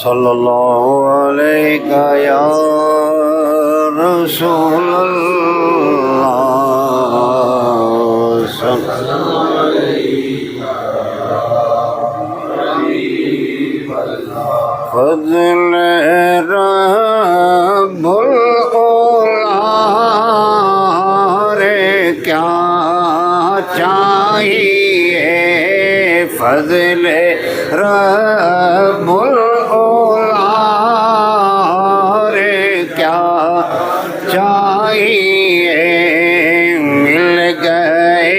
सल्लल्लाहु अलैका या रसूलल्लाह फज़ल रब्बुल उला रे क्या चाहिए फज़ल रब्बुल चाहिए मिल गए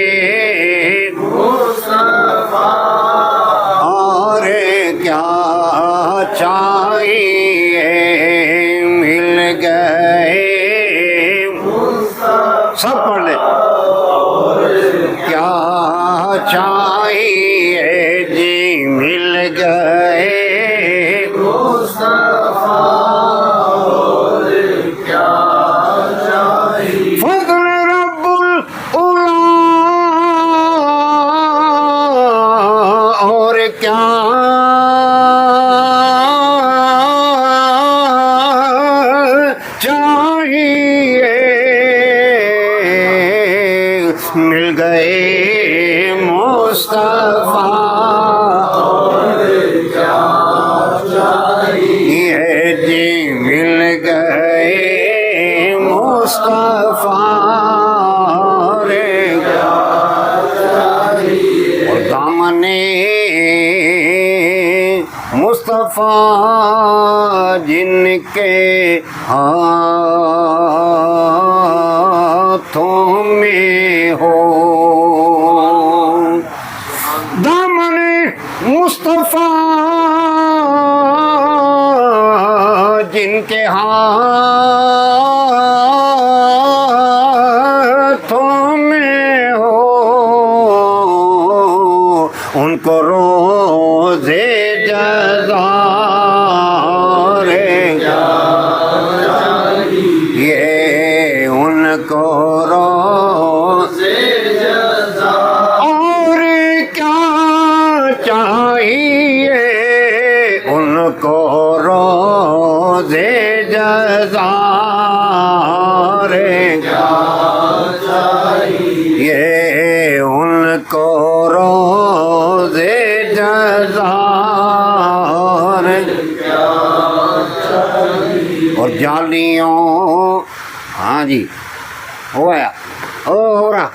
मुस्तफा और क्या चाहिए मिल गए मुस्तफा सब पढ़ ले क्या चाहिए जी मिल गए मुस्तफा क्या चाहिए मिल गए मुस्तफा क्या चाहिए जी मिल गए मुस्तफा और दामने मुस्तफा जिनके हाथों में हो दामने मुस्तफा जिनके हाथों में हो उनको रोज़े जज़ा ये उनको रोज़े जज़ा और क्या चाहिए उनको रोज़े जज़ा क्या चाहिए उनको रोज़े जज़ा और जालियों हाँ जी हो आया हो रहा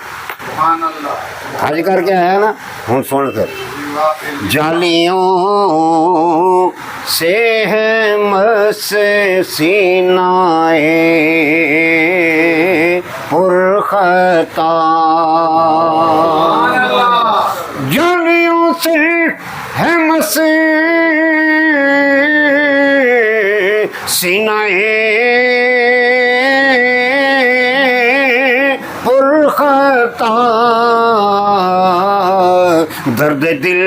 हज करके आया ना हम सुन कर जालियों से है मस सीनाए पुरखता जालियों से है मस सीनाए पुरखता दर्द दिल